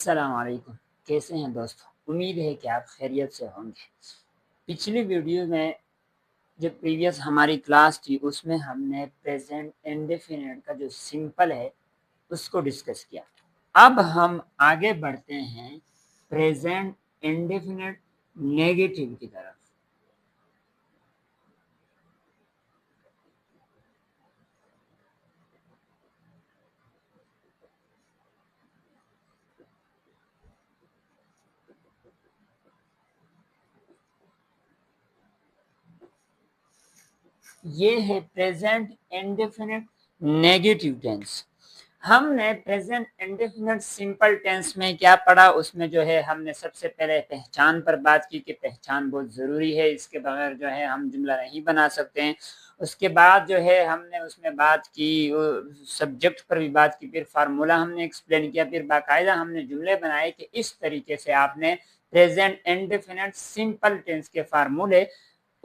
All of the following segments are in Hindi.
अस्सलाम वालेकुम। कैसे हैं दोस्तों? उम्मीद है कि आप खैरियत से होंगे। पिछली वीडियो में जो प्रीवियस हमारी क्लास थी उसमें हमने प्रेजेंट इंडेफिनिट का जो सिंपल है उसको डिस्कस किया। अब हम आगे बढ़ते हैं प्रेजेंट इंडेफिनिट नेगेटिव की तरफ। ये है प्रेजेंट इंडेफिनिट नेगेटिव टेंस। हमने प्रेजेंट इंडेफिनिट सिंपल टेंस में क्या पढ़ा, उसमें जो है हमने सबसे पहले पहचान पर बात की कि पहचान बहुत ज़रूरी है, इसके बगैर जो है हम जुमला नहीं बना सकते हैं। उसके बाद जो है हमने उसमें बात की, सब्जेक्ट पर भी बात की, फिर फार्मूला हमने एक्सप्लेन किया, फिर बाकायदा हमने जुमले बनाए कि इस तरीके से आपने प्रेजेंट इंडेफिनिट सिंपल टेंस के फार्मूले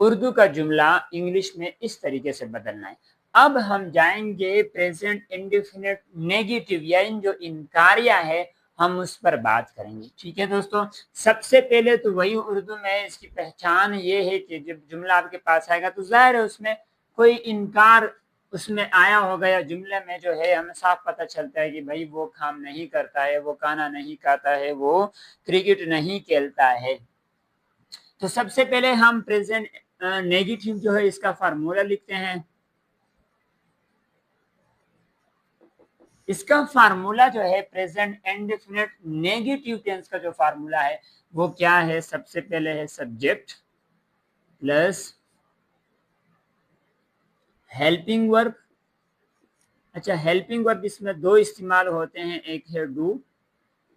उर्दू का जुमला इंग्लिश में इस तरीके से बदलना है। अब हम जाएंगे प्रेजेंट इंडेफिनिट नेगेटिव या इन जो इनकारिया है हम उस पर बात करेंगे। ठीक है दोस्तों, सबसे पहले तो वही उर्दू में इसकी पहचान ये है कि जब जुमला आपके पास आएगा तो जाहिर है उसमें कोई इनकार उसमें आया होगा, या जुमले में जो है हमें साफ पता चलता है कि भाई वो काम नहीं करता है, वो खाना नहीं खाता है, वो क्रिकेट नहीं खेलता है। तो सबसे पहले हम प्रेजेंट नेगेटिव जो है इसका फार्मूला लिखते हैं। इसका फार्मूला जो है प्रेजेंट इंडेफिनिट नेगेटिव टेंस का जो फार्मूला है वो क्या है? सबसे पहले है सब्जेक्ट प्लस हेल्पिंग वर्ब। अच्छा, हेल्पिंग वर्ब इसमें दो इस्तेमाल होते हैं, एक है डू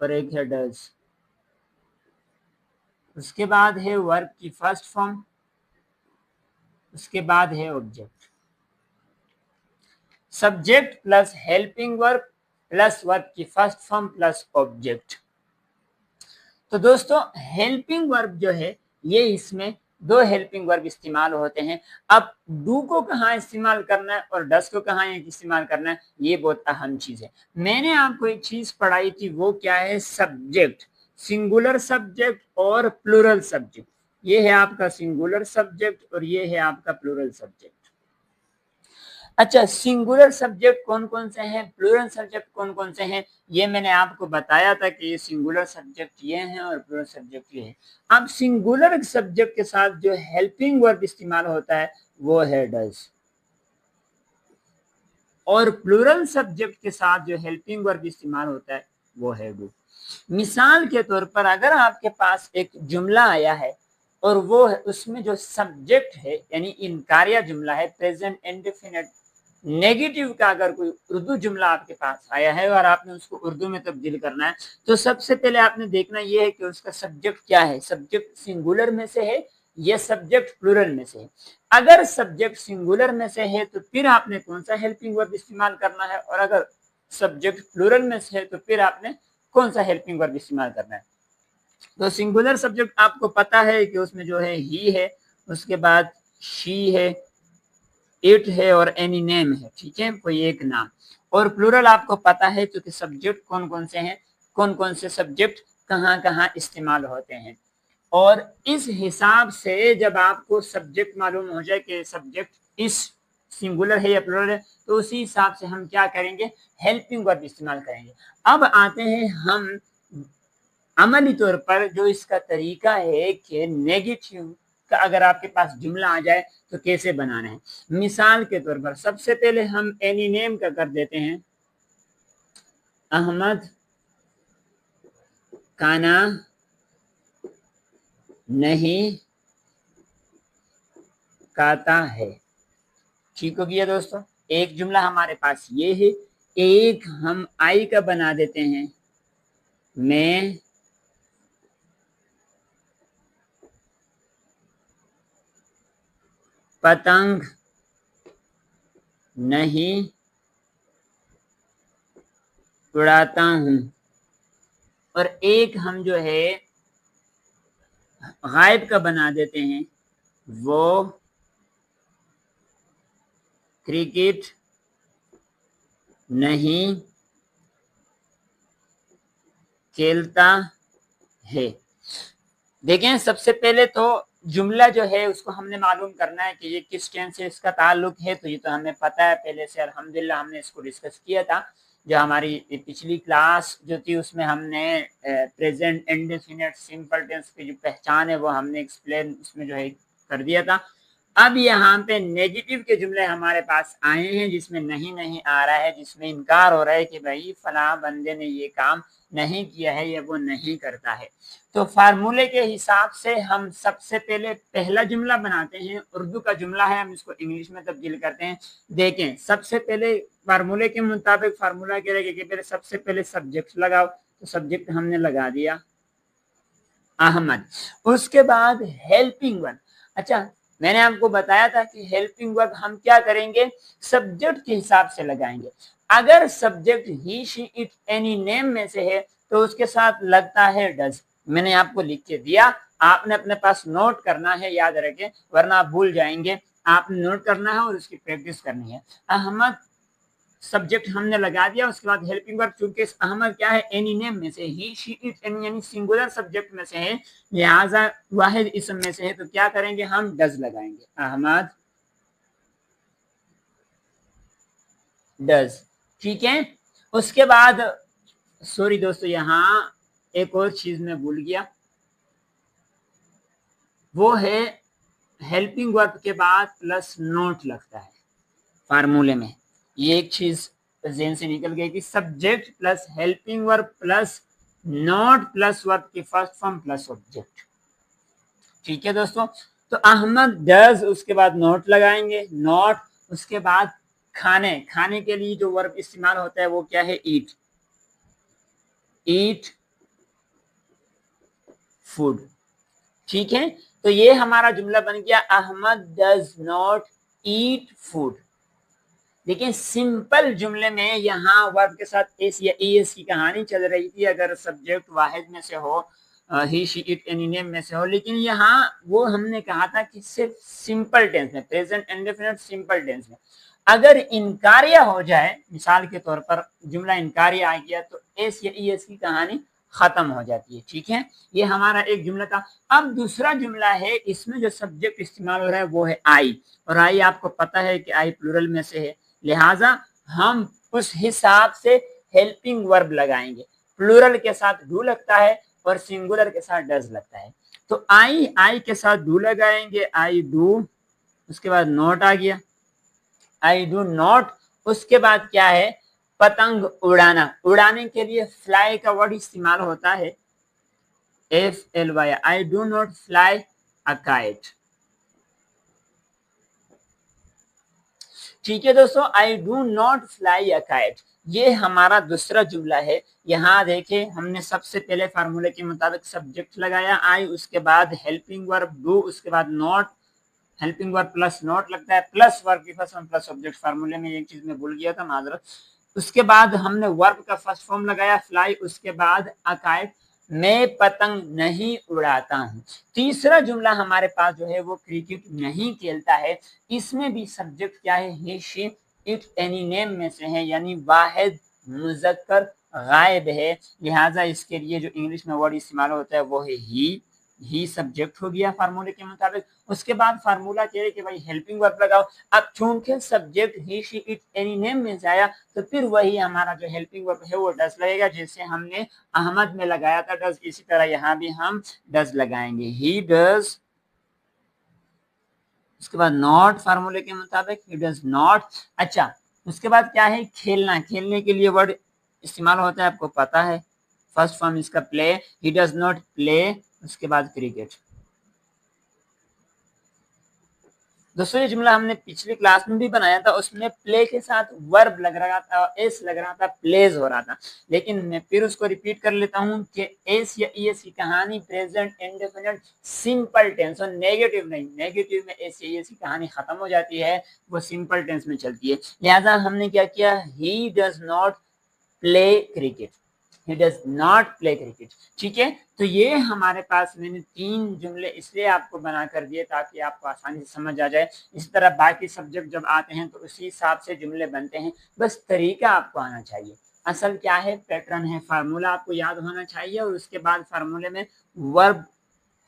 और एक है डज। उसके बाद है वर्ब की फर्स्ट फॉर्म, उसके बाद है object. Subject plus helping verb plus verb की फर्स्ट फॉर्म प्लस ऑब्जेक्ट। तो दोस्तों हेल्पिंग वर्ब जो है ये इसमें दो हेल्पिंग वर्ब इस्तेमाल होते हैं। अब डू को कहाँ इस्तेमाल करना है और डस को कहाँ इस्तेमाल करना है, ये बहुत अहम चीज है। मैंने आपको एक चीज पढ़ाई थी, वो क्या है? सब्जेक्ट, सिंगुलर सब्जेक्ट और प्लूरल सब्जेक्ट। ये है आपका सिंगुलर सब्जेक्ट और ये है आपका प्लूरल सब्जेक्ट। अच्छा, सिंगुलर सब्जेक्ट कौन कौन से हैं, प्लूरल सब्जेक्ट कौन कौन से हैं, ये मैंने आपको बताया था कि ये सिंगुलर सब्जेक्ट ये हैं और प्लूरल सब्जेक्ट ये हैं। अब सिंगुलर सब्जेक्ट के साथ जो हेल्पिंग वर्ब इस्तेमाल होता है वो है डज, और प्लूरल सब्जेक्ट के साथ जो हेल्पिंग वर्ब इस्तेमाल होता है वो है डू। मिसाल के तौर पर अगर आपके पास एक जुमला आया है और वो है उसमें जो सब्जेक्ट है यानी इनकारिया जुमला है, प्रेजेंट इंडेफिनिट नेगेटिव का अगर कोई उर्दू जुमला आपके पास आया है और आपने उसको उर्दू में तब्दील करना है, तो सबसे पहले आपने देखना यह है कि उसका सब्जेक्ट क्या है, सब्जेक्ट सिंगुलर में से है या सब्जेक्ट प्लूरल में से है। अगर सब्जेक्ट सिंगुलर में से है तो फिर आपने कौन सा हेल्पिंग वर्ब इस्तेमाल करना है, और अगर सब्जेक्ट प्लूरल में से है तो फिर आपने कौन सा हेल्पिंग वर्ब इस्तेमाल करना है। तो सिंगुलर सब्जेक्ट आपको पता है कि उसमें जो है ही है, उसके बाद शी है, इट है और एनी नेम है। ठीक है, कोई एक नाम। और प्लूरल आपको पता है क्योंकि सब्जेक्ट कौन कौन से हैं, कौन कौन से सब्जेक्ट कहाँ कहाँ इस्तेमाल होते हैं। और इस हिसाब से जब आपको सब्जेक्ट मालूम हो जाए कि सब्जेक्ट इस सिंगुलर है या प्लूरल है, तो उसी हिसाब से हम क्या करेंगे? हेल्पिंग वर्ब इस्तेमाल करेंगे। अब आते हैं हम अमली तौर पर जो इसका तरीका है कि नेगेटिव का अगर आपके पास जुमला आ जाए तो कैसे बनाना है। मिसाल के तौर पर सबसे पहले हम एनी नेम का कर देते हैं, अहमद खाना नहीं खाता है। ठीक हो गया दोस्तों, एक जुमला हमारे पास ये है। एक हम आई का बना देते हैं, मैं पतंग नहीं उड़ाता हूं। और एक हम जो है गायब का बना देते हैं, वो क्रिकेट नहीं खेलता है। देखें, सबसे पहले तो जुमला जो है उसको हमने मालूम करना है कि ये किस टेंस से इसका ताल्लुक है, तो ये तो हमें पता है पहले से, अल्हम्दुलिल्लाह हमने इसको डिस्कस किया था। जो हमारी पिछली क्लास जो थी उसमें हमने प्रेजेंट इंडेफिनिट सिंपल टेंस की जो पहचान है वो हमने एक्सप्लेन उसमें जो है कर दिया था। अब यहाँ पे नेगेटिव के जुमले हमारे पास आए हैं जिसमें नहीं नहीं आ रहा है, जिसमें इनकार हो रहा है कि भाई फला बंदे ने ये काम नहीं किया है या वो नहीं करता है। तो फार्मूले के हिसाब से हम सबसे पहले पहला जुमला बनाते हैं, उर्दू का जुमला है, हम इसको इंग्लिश में तब्दील करते हैं। देखें, सबसे पहले फार्मूले के मुताबिक फार्मूला कह रहे हैं कि पहले सबसे पहले सब्जेक्ट लगाओ, तो सब्जेक्ट हमने लगा दिया अहमद। उसके बाद हेल्पिंग वर्ब। अच्छा, मैंने आपको बताया था कि हेल्पिंग वर्ब हम क्या करेंगे, सब्जेक्ट के हिसाब से लगाएंगे। अगर subject he she it any name में से है तो उसके साथ लगता है डज। मैंने आपको लिख के दिया, आपने अपने पास नोट करना है, याद रखें वरना आप भूल जाएंगे। आपने नोट करना है और उसकी प्रैक्टिस करनी है। अहमद सब्जेक्ट हमने लगा दिया, उसके बाद हेल्पिंग वर्ब, चूंकि अहमद क्या है एनी नेम में से, ही शी इट एनी यानी सिंगुलर सब्जेक्ट में से है, लिहाजा वाहिद इसम में से है, तो क्या करेंगे हम डज लगाएंगे, अहमद डज। ठीक है। उसके बाद सॉरी दोस्तों, यहाँ एक और चीज मैं भूल गया, वो है हेल्पिंग वर्ब के बाद प्लस नोट लगता है फार्मूले में। ये एक चीज ज़हन से निकल गई कि subject plus helping verb plus not plus verb की फर्स्ट फॉर्म प्लस ऑब्जेक्ट। ठीक है दोस्तों, तो अहमद डज, उसके बाद नोट लगाएंगे, नॉट, उसके बाद खाने, खाने के लिए जो वर्ब इस्तेमाल होता है वो क्या है, ईट, ईट फूड। ठीक है, तो ये हमारा जुमला बन गया, Ahmad does not eat food. देखिए, सिंपल जुमले में यहाँ वर्ब के साथ एस या एस की कहानी चल रही थी अगर सब्जेक्ट वाहिद में से हो, ही शी इट एनी नेम में से हो, लेकिन यहाँ वो हमने कहा था कि सिर्फ सिंपल टेंस में, प्रेजेंट इंडेफिनिट सिंपल टेंस में अगर इनकारिया हो जाए, मिसाल के तौर पर जुमला इनकारिया आ गया तो एस या एस की कहानी खत्म हो जाती है। ठीक है, ये हमारा एक जुमला था। अब दूसरा जुमला है, इसमें जो सब्जेक्ट इस्तेमाल हो रहा है वो है आई, और आई आपको पता है कि आई प्लूरल में से है, लिहाजा हम उस हिसाब से हेल्पिंग वर्ब लगाएंगे। प्लूरल के साथ डू लगता है और सिंगुलर के साथ डज लगता है, तो आई के साथ डू लगाएंगे, आई डू, उसके बाद नॉट आ गया, आई डू नॉट। उसके बाद क्या है, पतंग उड़ाना, उड़ाने के लिए फ्लाई का वर्ड इस्तेमाल होता है, FLY, I do not fly a kite. ठीक है दोस्तों, आई do not fly a kite, ये हमारा दूसरा जुमला है। यहाँ देखें, हमने सबसे पहले फार्मूले के मुताबिक सब्जेक्ट लगाया आई, उसके बाद हेल्पिंग वर्ब डू, उसके बाद not, helping verb plus not लगता है, प्लस वर्ब की फर्स्ट फॉर्म प्लस सब्जेक्ट। फार्मूले में एक चीज मैं भूल गया था, माजरत। उसके बाद हमने वर्ब का फर्स्ट फॉर्म लगाया फ्लाई, उसके बाद अकाइट, मैं पतंग नहीं उड़ाता हूँ। तीसरा जुमला हमारे पास जो है वो क्रिकेट नहीं खेलता है, इसमें भी सब्जेक्ट क्या है, ही शी इट एनी नेम में से है, यानी वाहिद मुजक्कर गायब है, लिहाजा इसके लिए जो इंग्लिश में वर्ड इस्तेमाल होता है वो है ही सब्जेक्ट हो गया फार्मूले के मुताबिक। उसके बाद फार्मूला कह रहे कि भाई हेल्पिंग वर्ब लगाओ, अब चूंकि subject he she it any name में से आया तो फिर वही हमारा जो हेल्पिंग वर्ब है वो डज लगेगा, जैसे हमने अहमद में लगाया था डज, इसी तरह यहाँ भी हम डज लगाएंगे, ही डज। उसके बाद नॉट, फार्मूले के मुताबिक ही डज नॉट। अच्छा, उसके बाद क्या है, खेलना, खेलने के लिए वर्ड इस्तेमाल होता है, आपको पता है, फर्स्ट फॉर्म इसका play, he does not play, उसके बाद क्रिकेट। दोस्तों, ये जुमला हमने पिछली क्लास में भी बनाया था, उसमें प्ले के साथ वर्ब लग रहा था, एस लग रहा था, प्लेज हो रहा था, लेकिन मैं फिर उसको रिपीट कर लेता हूँ कि एस या ईएस की कहानी प्रेजेंट इंडेफिनिट सिंपल टेंस, और नेगेटिव नहीं, नेगेटिव में एस या ईएस की कहानी खत्म हो जाती है, वो सिंपल टेंस में चलती है। लिहाजा हमने क्या किया, ही does not play cricket, he does not play cricket। ठीक है, तो ये हमारे पास मैंने 3 जुमले इसलिए आपको बना कर दिए ताकि आपको आसानी से समझ आ जाए। इस तरह बाकी सब्जेक्ट जब आते हैं तो उसी हिसाब से जुमले बनते हैं, बस तरीका आपको आना चाहिए। असल क्या है, पैटर्न है, फार्मूला आपको याद होना चाहिए और उसके बाद फार्मूले में वर्ब,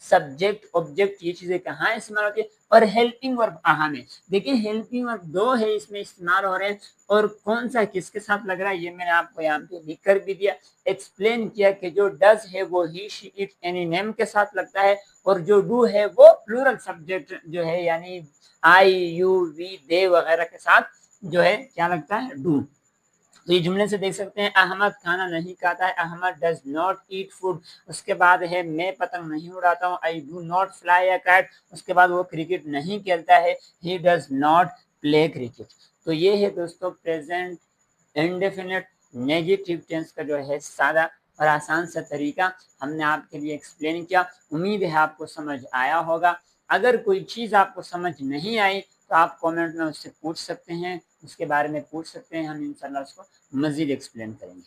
सब्जेक्ट, ऑब्जेक्ट, ये चीजें कहाँ इस्तेमाल होती है, और हेल्पिंग वर्ब अहम है। देखिए हेल्पिंग वर्ब दो है इसमें इस्तेमाल हो रहे हैं, और कौन सा किसके साथ लग रहा है ये मैंने आपको यहाँ पे लिख कर भी दिया, एक्सप्लेन किया कि जो डज है वो ही, शी, इट, एनी, नेम के साथ लगता है, और जो डू है वो प्लूरल सब्जेक्ट जो है यानी आई, यू, वी, दे वगैरह के साथ जो है क्या लगता है, डू। तो ये जुमले से देख सकते हैं, अहमद खाना नहीं खाता है, Ahmad does not eat food. उसके बाद है, मैं पतंग नहीं उड़ाता हूँ, I do not fly a kite. उसके बाद वो क्रिकेट नहीं खेलता है, he does not play cricket. तो ये है दोस्तों प्रेजेंट इंडेफिनिट नेगेटिव टेंस का जो है सादा और आसान सा तरीका हमने आपके लिए एक्सप्लेन किया। उम्मीद है आपको समझ आया होगा। अगर कोई चीज़ आपको समझ नहीं आई तो आप कमेंट में उससे पूछ सकते हैं, उसके बारे में पूछ सकते हैं, हम इंशाल्लाह उसको मजीद एक्सप्लेन करेंगे।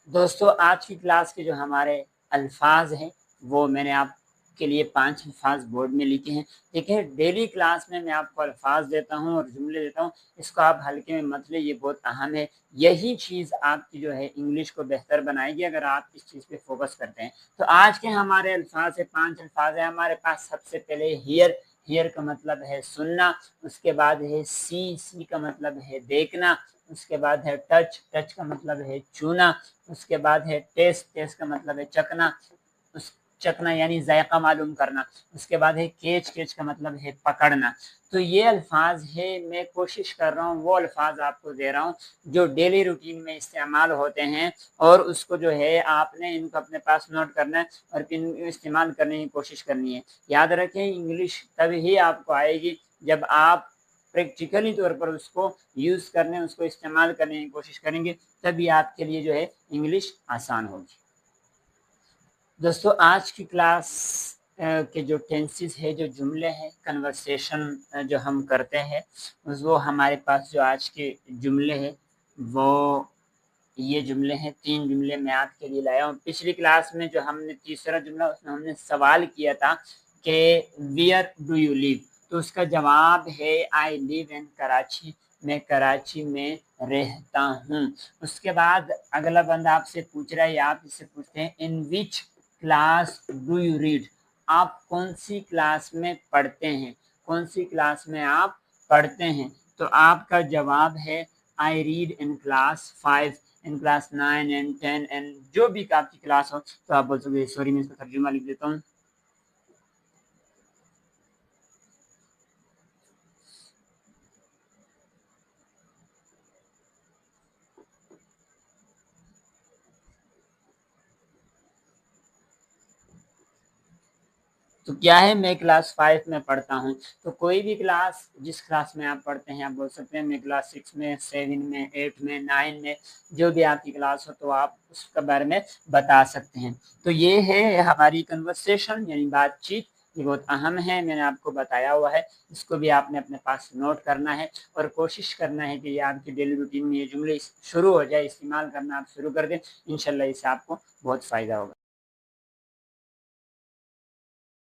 दोस्तों आज की क्लास के जो हमारे अल्फाज हैं वो मैंने आपके लिए 5 अल्फाज बोर्ड में लिखे हैं। देखिए डेली क्लास में मैं आपको अल्फाज देता हूँ और जुमले देता हूँ, इसको आप हल्के में मत ले, ये बहुत अहम है। यही चीज़ आपकी जो है इंग्लिश को बेहतर बनाएगी अगर आप इस चीज़ पे फोकस करते हैं। तो आज के हमारे अल्फाज है, 5 अल्फाज है हमारे पास। सबसे पहले हियर, हियर का मतलब है सुनना। उसके बाद है सी, सी का मतलब है देखना। उसके बाद है टच, टच का मतलब है छूना। उसके बाद है टेस्ट, टेस्ट का मतलब है चखना, उस चखना यानी जायका मालूम करना। उसके बाद है केच, केच का मतलब है पकड़ना। तो ये अल्फाज है, मैं कोशिश कर रहा हूँ वो अल्फाज आपको दे रहा हूँ जो डेली रूटीन में इस्तेमाल होते हैं, और उसको जो है आपने इनको अपने पास नोट करना है और इनको इस्तेमाल करने की कोशिश करनी है। याद रखें इंग्लिश तभी आपको आएगी जब आप प्रैक्टिकली तौर पर उसको यूज करने, उसको इस्तेमाल करने की कोशिश करेंगे, तभी आपके लिए जो है इंग्लिश आसान होगी। दोस्तों आज की क्लास के जो टेंसेस है, जो जुमले हैं, कन्वर्सेशन जो हम करते हैं, वो हमारे पास जो आज के जुमले हैं वो ये जुमले हैं। 3 जुमले मैं आपके लिए लाया हूँ। पिछली क्लास में जो हमने तीसरा जुमला, उसमें हमने सवाल किया था कि वियर डू यू लिव, तो उसका जवाब है आई लिव इन कराची, मैं कराची में रहता हूँ। उसके बाद अगला बंदा आपसे पूछ रहा है या आप इससे पूछते हैं in which class do you read, आप कौन सी क्लास में पढ़ते हैं, कौन सी क्लास में आप पढ़ते हैं। तो आपका जवाब है I read in class 5, in class 9 and 10 and जो भी आपकी क्लास हो। तो आप बोल सकते, सॉरी मैं इसका तर्जुमा लिख देता हूँ। तो क्या है, मैं क्लास 5 में पढ़ता हूँ। तो कोई भी क्लास, जिस क्लास में आप पढ़ते हैं आप बोल सकते हैं मैं क्लास 6 में, 7 में, 8 में, 9 में, जो भी आपकी क्लास हो तो आप उसके बारे में बता सकते हैं। तो ये है हमारी कन्वर्सेशन यानी बातचीत, ये बहुत अहम है, मैंने आपको बताया हुआ है। इसको भी आपने अपने पास नोट करना है और कोशिश करना है कि ये आपकी डेली रूटीन में ये जुमले शुरू हो जाए, इस्तेमाल करना आप शुरू कर दें। इंशाल्लाह इससे आपको बहुत फ़ायदा होगा।